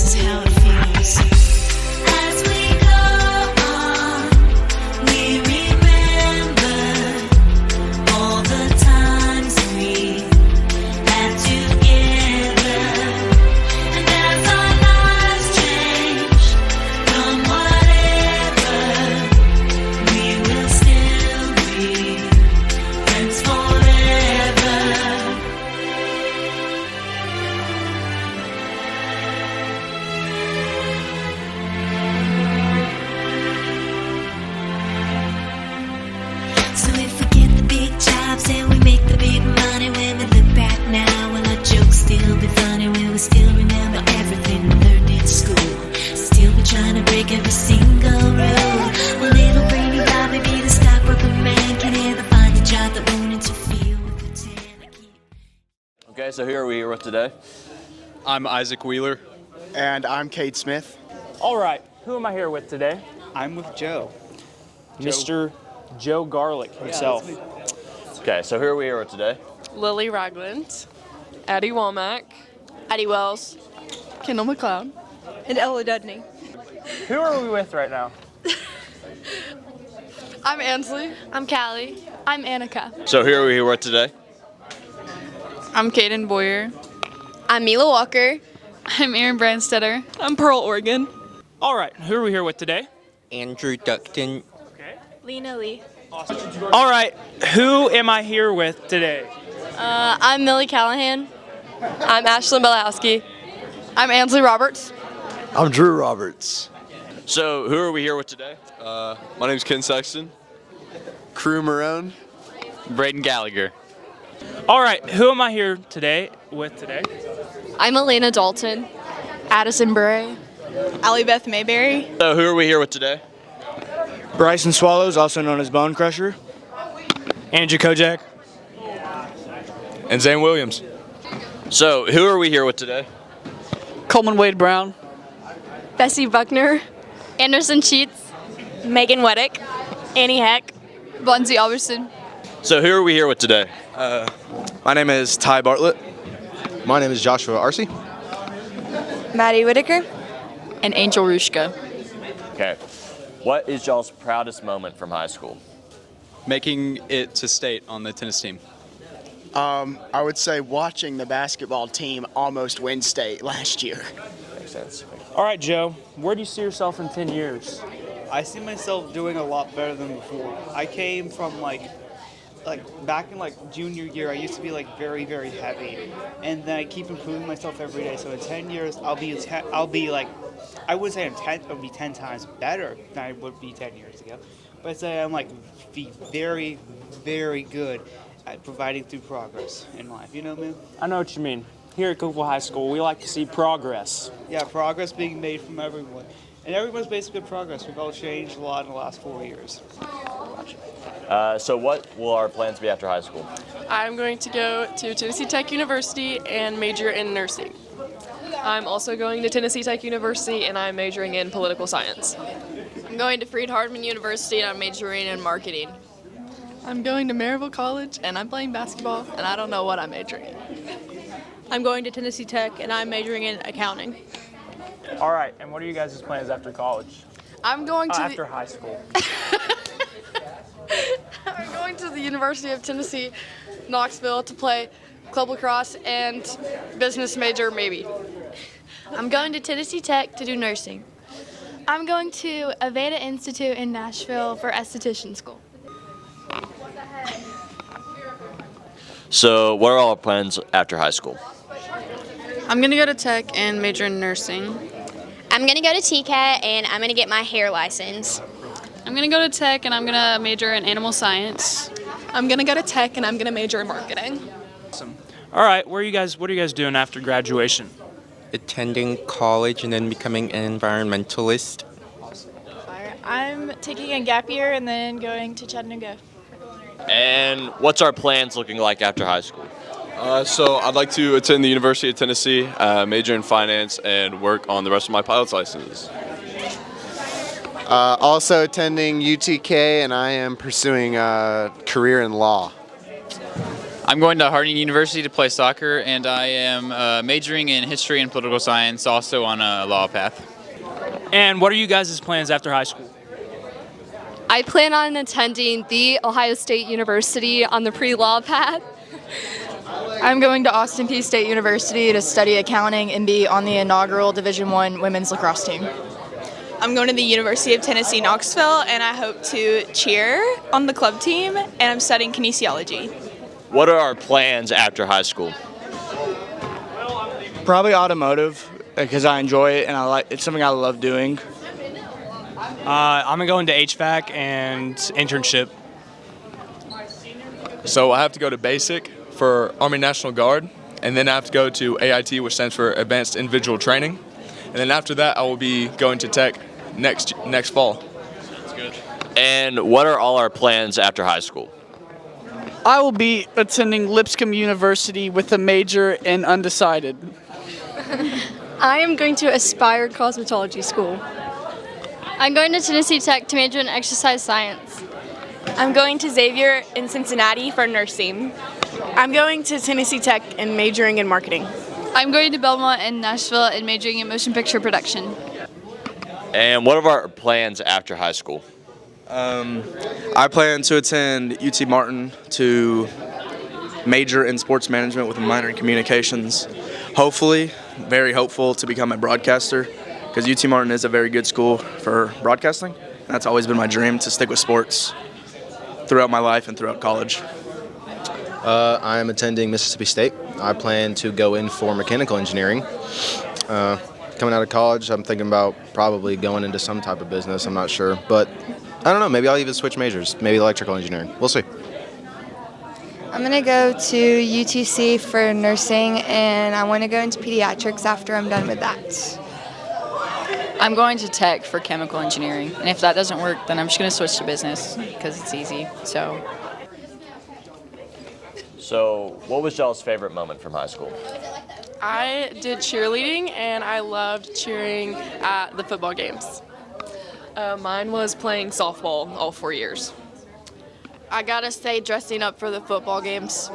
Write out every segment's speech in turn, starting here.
is how it feels. As we go on, we remember all the times we had together. And as our lives change from whatever, we will still be friends forever. So if we get the big jobs and we make the big money, when we look back now, will our jokes still be funny? Will we still remember everything we learned in school? Still be trying to break every single rule? Will little brainy Bobby be the stockbroker man? Can he ever find a job that won't interfere with the tan? Okay, so who are we here with today? I'm Isaac Wheeler. And I'm Cade Smith. All right, who am I here with today? I'm with Joe. Mr. Joe Garlic himself. Okay, so who are we here with today? Lily Ragland, Addie Womack, Addie Wells, Kendall McLeod, and Ella Dudney. Who are we with right now? I'm Ansley. I'm Callie. I'm Annika. So who are we here with today? I'm Kaden Boyer. I'm Mila Walker. I'm Erin Brandstetter. I'm Pearl Oregon. All right, who are we here with today? Andrew Duckton. Okay. Lena Lee. All right, who am I here with today? I'm Millie Callahan. I'm Ashlyn Belowski. I'm Ansley Roberts. I'm Drew Roberts. So who are we here with today? My name's Ken Sexton. Crew Marone. Braden Gallagher. All right, who am I here today with today? I'm Elena Dalton. Addison Bray. Allie Beth Mayberry. So who are we here with today? Bryson Swallows, also known as Bone Crusher. Andrew Kojak. And Zane Williams. So who are we here with today? Coleman Wade Brown. Bessie Buckner. Anderson Cheats. Megan Weddick. Annie Heck. Bunzi Alberson. So who are we here with today? My name is Ty Bartlett. My name is Joshua Arcee. Maddie Whitaker. And Angel Rushka. Okay. What is y'all's proudest moment from high school? Making it to state on the tennis team. I would say watching the basketball team almost win state last year. Makes sense. All right, Joe, where do you see yourself in 10 years? I see myself doing a lot better than before. I came from like back in junior year, I used to be very, very heavy, and then I keep improving myself every day. So in 10 years, I'll be like, I would say I'll be 10 times better than I would be 10 years ago. But I'd say I'm be very, very good at providing through progress in life. You know, man? I know what you mean. Here at Cookeville High School, we like to see progress. Yeah, progress being made from everyone. And everyone's making good progress. We've all changed a lot in the last 4 years. So what will our plans be after high school? I'm going to go to Tennessee Tech University and major in nursing. I'm also going to Tennessee Tech University and I'm majoring in political science. I'm going to Freed-Hardeman University and I'm majoring in marketing. I'm going to Maryville College and I'm playing basketball and I don't know what I'm majoring in. I'm going to Tennessee Tech and I'm majoring in accounting. All right, and what are you guys' plans after college? I'm going to After high school. I'm going to the University of Tennessee, Knoxville to play club lacrosse and business major, maybe. I'm going to Tennessee Tech to do nursing. I'm going to Aveda Institute in Nashville for esthetician school. So what are all our plans after high school? I'm going to go to Tech and major in nursing. I'm going to go to TCAT and I'm going to get my hair license. I'm going to go to Tech and I'm going to major in animal science. I'm going to go to Tech and I'm going to major in marketing. Awesome. All right, what are you guys doing after graduation? Attending college and then becoming an environmentalist. I'm taking a gap year and then going to Chattanooga. And what's our plans looking like after high school? So I'd like to attend the University of Tennessee, major in finance, and work on the rest of my pilot's licenses. Also attending UTK, and I am pursuing a career in law. I'm going to Harding University to play soccer, and I am majoring in history and political science, also on a law path. And what are you guys' plans after high school? I plan on attending the Ohio State University on the pre-law path. I'm going to Austin Peay State University to study accounting and be on the inaugural Division I women's lacrosse team. I'm going to the University of Tennessee, Knoxville, and I hope to cheer on the club team, and I'm studying kinesiology. What are our plans after high school? Probably automotive because I enjoy it and it's something I love doing. I'm gonna go into HVAC and internship. So I have to go to basic for Army National Guard, and then I have to go to AIT, which stands for Advanced Individual Training. And then after that, I will be going to tech next fall. That's good. And what are all our plans after high school? I will be attending Lipscomb University with a major in undecided. I am going to Aspire Cosmetology School. I'm going to Tennessee Tech to major in exercise science. I'm going to Xavier in Cincinnati for nursing. I'm going to Tennessee Tech and majoring in marketing. I'm going to Belmont and Nashville and majoring in motion picture production. And what are our plans after high school? I plan to attend UT Martin to major in sports management with a minor in communications. Hopefully, very hopeful to become a broadcaster because UT Martin is a very good school for broadcasting. That's always been my dream, to stick with sports throughout my life and throughout college. I'm attending Mississippi State. I plan to go in for mechanical engineering. Coming out of college, I'm thinking about probably going into some type of business. I'm not sure, but I don't know. Maybe I'll even switch majors. Maybe electrical engineering. We'll see. I'm going to go to UTC for nursing, and I want to go into pediatrics after I'm done with that. I'm going to tech for chemical engineering, and if that doesn't work, then I'm just going to switch to business because it's easy. So, what was y'all's favorite moment from high school? I did cheerleading, and I loved cheering at the football games. Mine was playing softball all 4 years. I gotta say dressing up for the football games.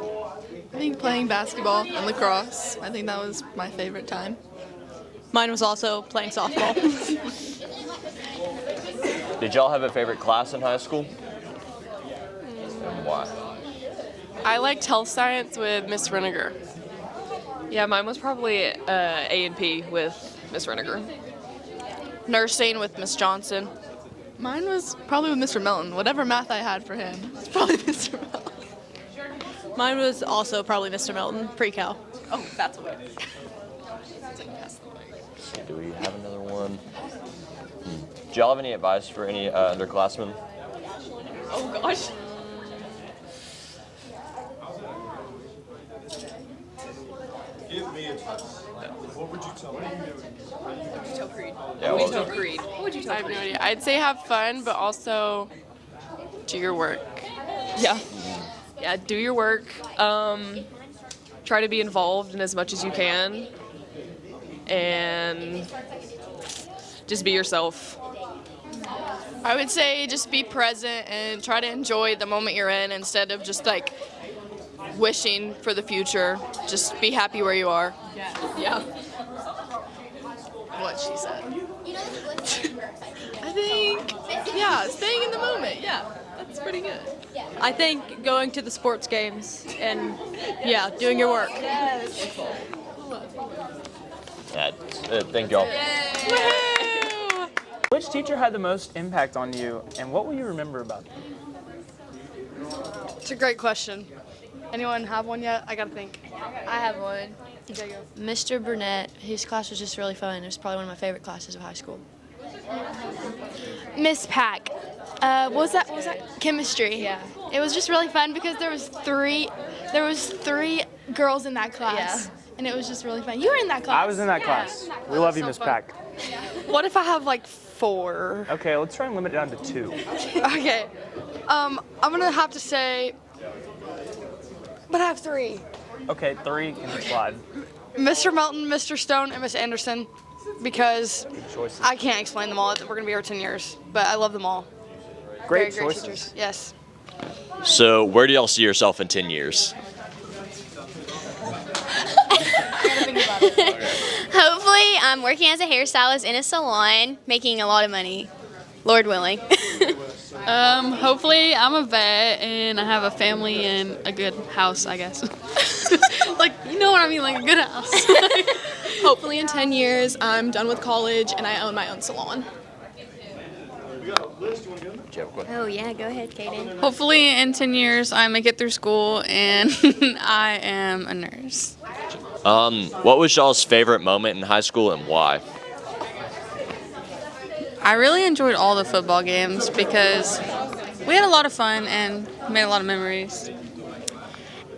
I think playing basketball and lacrosse. I think that was my favorite time. Mine was also playing softball. Did y'all have a favorite class in high school? And why? I liked health science with Miss Reniger. Yeah, mine was probably A&P with Miss Reniger. Nursing with Miss Johnson. Mine was probably with Mr. Melton. Whatever math I had for him, it's probably Mr. Melton. Mine was also probably Mr. Melton, pre-cal. Oh, that's a way. Do we have another one? Do y'all have any advice for any underclassmen? Oh gosh. Give me advice. What would you tell me? What would you tell Creed? Yeah, what would you tell Creed? What would you tell Creed? I have no idea. I'd say have fun, but also do your work. Yeah. Yeah, do your work. Try to be involved in as much as you can. And just be yourself. I would say just be present and try to enjoy the moment you're in instead of just like wishing for the future. Just be happy where you are. Yeah. What she said. I think, yeah, staying in the moment. Yeah, that's pretty good. I think going to the sports games and, yeah, doing your work. Yes. Thank y'all. Which teacher had the most impact on you, and what will you remember about them? It's a great question. Anyone have one yet? I gotta think. I have one. Okay, go. Mr. Burnett, his class was just really fun. It was probably one of my favorite classes of high school. Miss Pack. What was that chemistry? Yeah. It was just really fun because there was three girls in that class. Yeah. And it was just really fun. You were in that class. I was in that class. We love you, Miss Pack. What if I have like 4? Okay, let's try and limit it down to 2. Okay. I'm gonna have to say, but I have 3. Okay, 3 can slide. Mr. Melton, Mr. Stone, and Miss Anderson, because I can't explain them all. We're gonna be here 10 years, but I love them all. Great Very choices. Great teachers. Yes. So, where do y'all see yourself in 10 years? Hopefully, I'm working as a hairstylist in a salon, making a lot of money, Lord willing. Hopefully I'm a vet and I have a family and a good house, I guess. Like, you know what I mean, like a good house. Hopefully in 10 years I'm done with college and I own my own salon. Oh yeah, go ahead, Kaden. Hopefully in 10 years I make it through school and I am a nurse. What was y'all's favorite moment in high school and why? I really enjoyed all the football games because we had a lot of fun and made a lot of memories.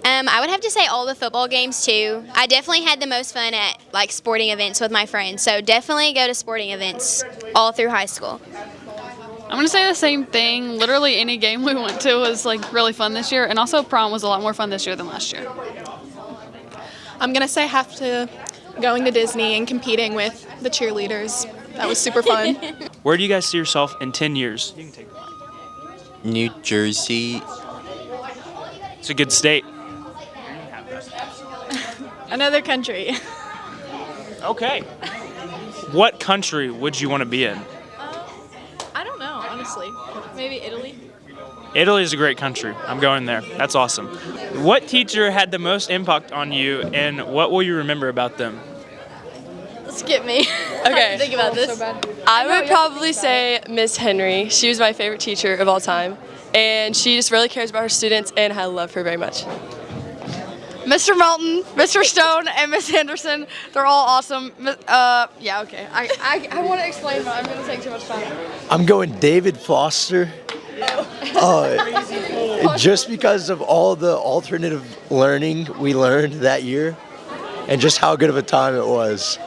I would have to say all the football games too. I definitely had the most fun at like sporting events with my friends. So definitely go to sporting events all through high school. I'm going to say the same thing. Literally any game we went to was like really fun this year, and also prom was a lot more fun this year than last year. I'm going to say have to going to Disney and competing with the cheerleaders. That was super fun. Where do you guys see yourself in 10 years? You can take New Jersey. It's a good state. Another country. Okay. What country would you want to be in? I don't know, honestly. Maybe Italy. Italy is a great country. I'm going there. That's awesome. What teacher had the most impact on you, and what will you remember about them? Skip me. Okay. Think about this. I would probably say Miss Henry. She was my favorite teacher of all time. And she just really cares about her students, and I love her very much. Mr. Melton, Mr. Stone, and Miss Henderson. They're all awesome. Yeah, okay. I want to explain, but I'm going to take too much time. I'm going David Foster. Just because of all the alternative learning we learned that year and just how good of a time it was.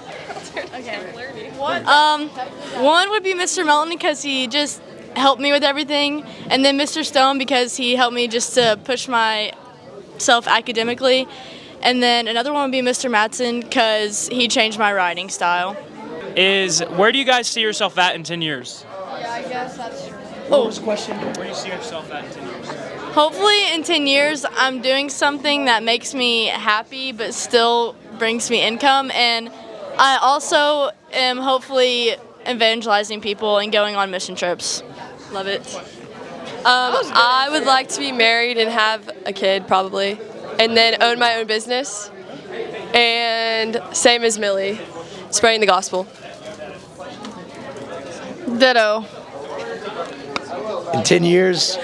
One would be Mr. Melton because he just helped me with everything, and then Mr. Stone because he helped me just to push myself academically, and then another one would be Mr. Matson because he changed my writing style. Where do you guys see yourself at in 10 years? Yeah, I guess that's true. What was the question? Where do you see yourself at in 10 years? Hopefully in 10 years I'm doing something that makes me happy but still brings me income, and I also am hopefully evangelizing people and going on mission trips. Love it. I would like to be married and have a kid probably, and then own my own business. And same as Millie, spreading the gospel. Ditto. In 10 years,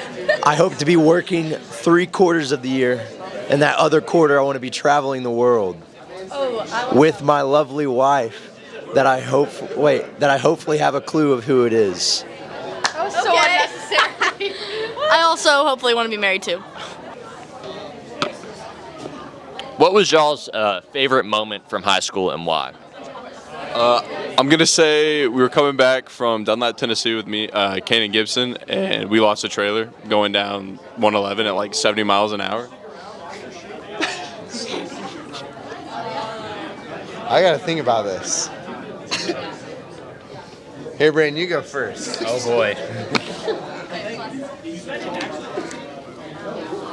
I hope to be working 3/4 of the year, and that other quarter I want to be traveling the world with my lovely wife that I hopefully have a clue of who it is. That was so unnecessary. I also hopefully want to be married too. What was y'all's favorite moment from high school and why? I'm going to say we were coming back from Dunlap, Tennessee with me, Kane and Gibson, and we lost a trailer going down 111 at like 70 miles an hour. I got to think about this. Here, Brayden, you go first. Oh, boy.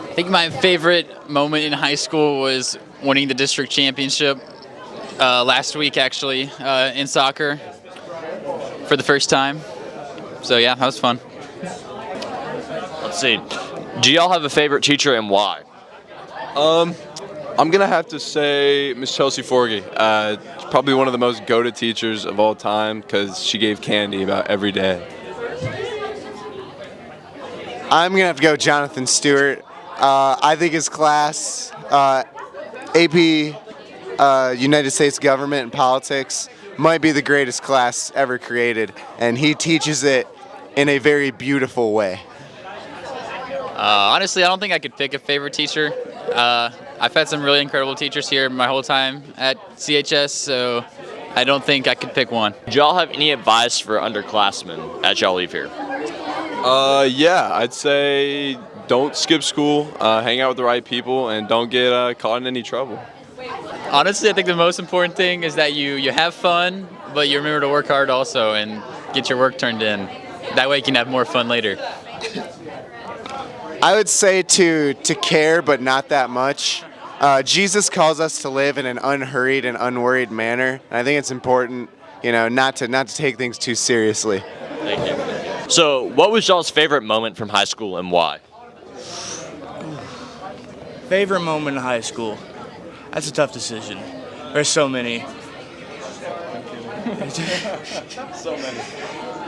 I think my favorite moment in high school was winning the district championship last week, actually, in soccer for the first time. So, yeah, that was fun. Let's see. Do y'all have a favorite teacher and why? I'm going to have to say Miss Chelsea Forgey. Probably one of the most goated teachers of all time because she gave candy about every day. I'm going to have to go Jonathan Stewart. I think his class, AP United States Government and Politics, might be the greatest class ever created, and he teaches it in a very beautiful way. Honestly, I don't think I could pick a favorite teacher. I've had some really incredible teachers here my whole time at CHS, so I don't think I could pick one. Do y'all have any advice for underclassmen as y'all leave here? Yeah, I'd say don't skip school, hang out with the right people, and don't get caught in any trouble. Honestly, I think the most important thing is that you have fun, but you remember to work hard also and get your work turned in. That way you can have more fun later. I would say to care, but not that much. Jesus calls us to live in an unhurried and unworried manner. And I think it's important, not to take things too seriously. Thank you. So, what was y'all's favorite moment from high school and why? Favorite moment in high school? That's a tough decision. There's so many. So many.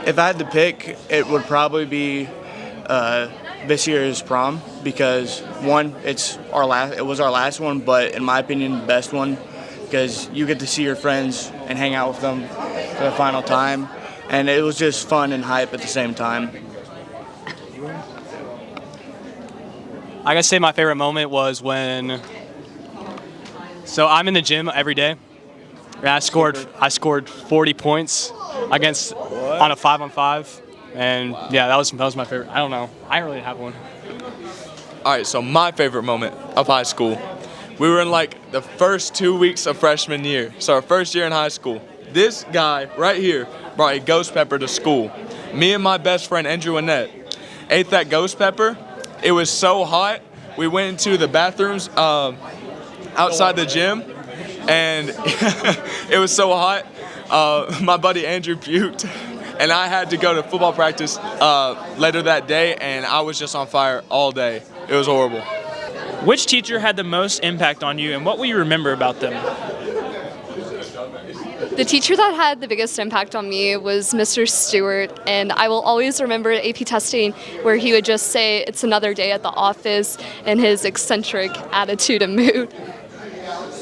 If I had to pick, it would probably be this year's prom because one, it was our last one, but in my opinion, the best one because you get to see your friends and hang out with them for the final time, and it was just fun and hype at the same time. I gotta say my favorite moment was when. So I'm in the gym every day. And I scored 40 points against on a 5-on-5, and yeah, that was my favorite. I don't know. I don't really have one. All right, so my favorite moment of high school, we were in like the first 2 weeks of freshman year, so our first year in high school. This guy right here brought a ghost pepper to school. Me and my best friend Andrew Annette ate that ghost pepper. It was so hot, we went into the bathrooms outside the gym, and it was so hot, my buddy Andrew puked, and I had to go to football practice later that day, and I was just on fire all day. It was horrible. Which teacher had the most impact on you, and what will you remember about them? The teacher that had the biggest impact on me was Mr. Stewart, and I will always remember AP testing where he would just say, "It's another day at the office," and his eccentric attitude and mood.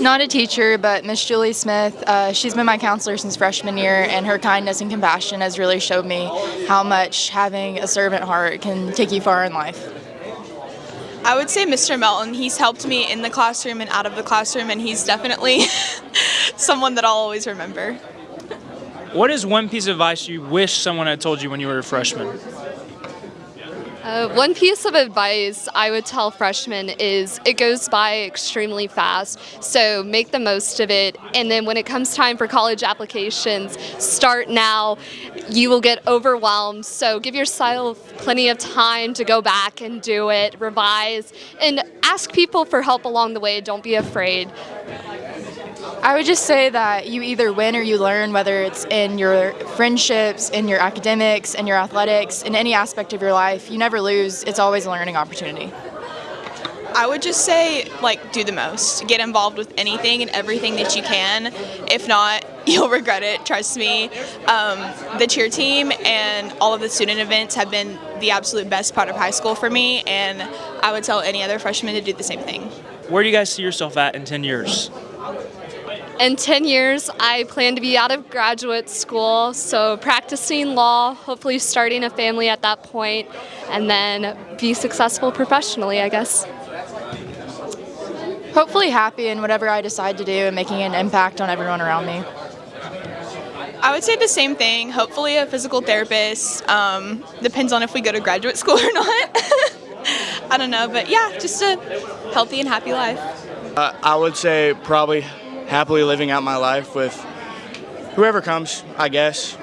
Not a teacher, but Miss Julie Smith. She's been my counselor since freshman year, and her kindness and compassion has really showed me how much having a servant heart can take you far in life. I would say Mr. Melton. He's helped me in the classroom and out of the classroom, and he's definitely someone that I'll always remember. What is one piece of advice you wish someone had told you when you were a freshman? One piece of advice I would tell freshmen is it goes by extremely fast, so make the most of it. And then when it comes time for college applications, start now. You will get overwhelmed, so give yourself plenty of time to go back and do it, revise, and ask people for help along the way. Don't be afraid. I would just say that you either win or you learn, whether it's in your friendships, in your academics, in your athletics, in any aspect of your life. You never lose. It's always a learning opportunity. I would just say, do the most. Get involved with anything and everything that you can. If not, you'll regret it, trust me. The cheer team and all of the student events have been the absolute best part of high school for me, and I would tell any other freshman to do the same thing. Where do you guys see yourself at in 10 years? In 10 years, I plan to be out of graduate school, so practicing law, hopefully starting a family at that point, and then be successful professionally, I guess. Hopefully happy in whatever I decide to do and making an impact on everyone around me. I would say the same thing. Hopefully a physical therapist. Depends on if we go to graduate school or not. I don't know, but yeah, just a healthy and happy life. I would say probably happily living out my life with whoever comes, I guess.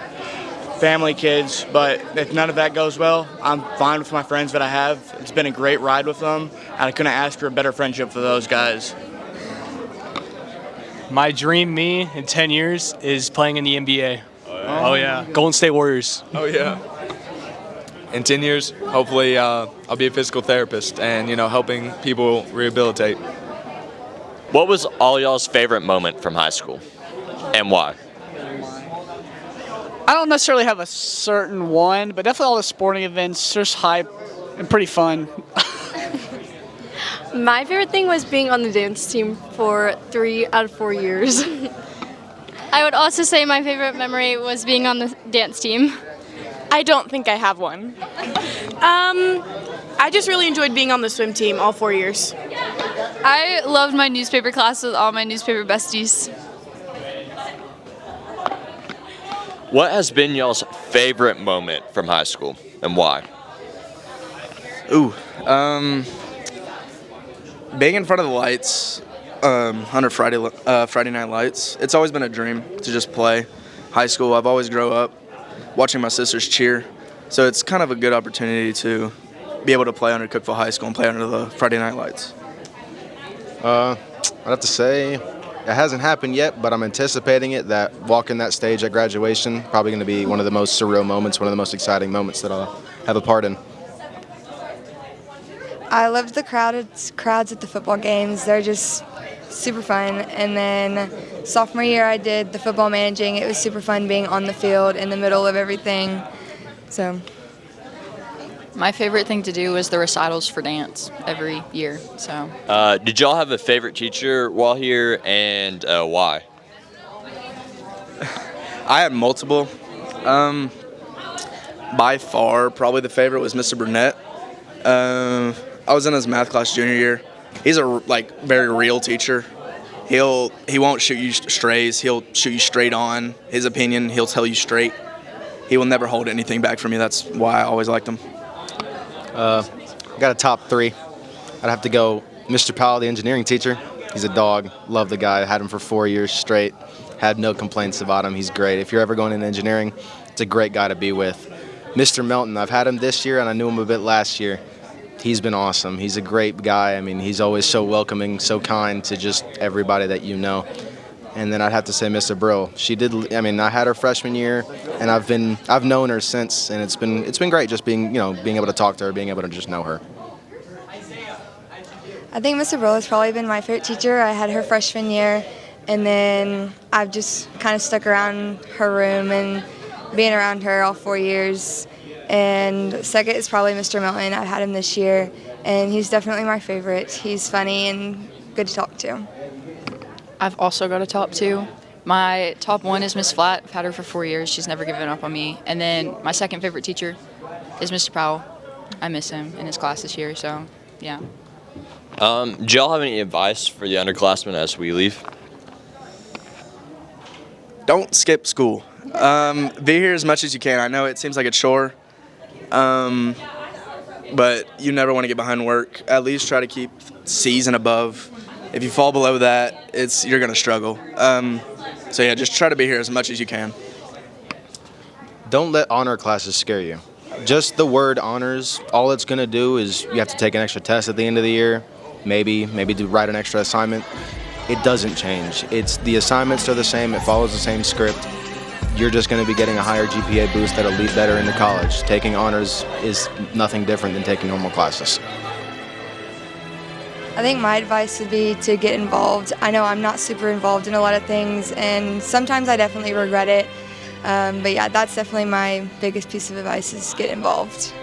Family, kids, but if none of that goes well, I'm fine with my friends that I have. It's been a great ride with them, and I couldn't ask for a better friendship for those guys. My dream me in 10 years is playing in the NBA. Oh yeah. Golden State Warriors. Oh yeah. In 10 years, hopefully I'll be a physical therapist and, helping people rehabilitate. What was all y'all's favorite moment from high school, and why? I don't necessarily have a certain one, but definitely all the sporting events, just hype and pretty fun. My favorite thing was being on the dance team for 3 out of 4 years. I would also say my favorite memory was being on the dance team. I don't think I have one. I just really enjoyed being on the swim team all 4 years. I loved my newspaper class with all my newspaper besties. What has been y'all's favorite moment from high school, and why? Being in front of the lights under Friday Night Lights, it's always been a dream to just play. High school, I've always grown up watching my sisters cheer, so it's kind of a good opportunity to be able to play under Cookeville High School and play under the Friday Night Lights. I'd have to say it hasn't happened yet, but I'm anticipating it, that walking that stage at graduation, probably going to be one of the most surreal moments, one of the most exciting moments that I'll have a part in. I loved the crowds at the football games. They're just super fun. And then sophomore year I did the football managing. It was super fun being on the field in the middle of everything. So my favorite thing to do was the recitals for dance every year. So Did y'all have a favorite teacher while here, and why? I had multiple. By far, probably the favorite was Mr. Burnett. I was in his math class junior year. He's a very real teacher. He won't shoot you strays. He'll shoot you straight on. His opinion, he'll tell you straight. He will never hold anything back from you. That's why I always liked him. I got a top 3. I'd have to go Mr. Powell, the engineering teacher. He's a dog. Love the guy. Had him for 4 years straight. Had no complaints about him. He's great. If you're ever going into engineering, it's a great guy to be with. Mr. Melton, I've had him this year, and I knew him a bit last year. He's been awesome. He's a great guy. I mean, he's always so welcoming, so kind to just everybody that you know. And then I'd have to say Mr. Brill. I had her freshman year, and I've known her since, and it's been great just being able to talk to her, being able to just know her. I think Mr. Brill has probably been my favorite teacher. I had her freshman year, and then I've just kind of stuck around her room and being around her all 4 years. And second is probably Mr. Melton. I've had him this year, and he's definitely my favorite. He's funny and good to talk to. I've also got a top 2. My top 1 is Miss Flatt. I've had her for 4 years. She's never given up on me. And then my second favorite teacher is Mr. Powell. I miss him in his class this year, so yeah. Do y'all have any advice for the underclassmen as we leave? Don't skip school. Be here as much as you can. I know it seems like a chore, but you never want to get behind work. At least try to keep C's and above. If you fall below that, you're going to struggle. So yeah, just try to be here as much as you can. Don't let honor classes scare you. Just the word honors, all it's going to do is you have to take an extra test at the end of the year, maybe write an extra assignment. It doesn't change. The assignments are the same. It follows the same script. You're just going to be getting a higher GPA boost that'll lead better into college. Taking honors is nothing different than taking normal classes. I think my advice would be to get involved. I know I'm not super involved in a lot of things, and sometimes I definitely regret it. But yeah, that's definitely my biggest piece of advice is get involved.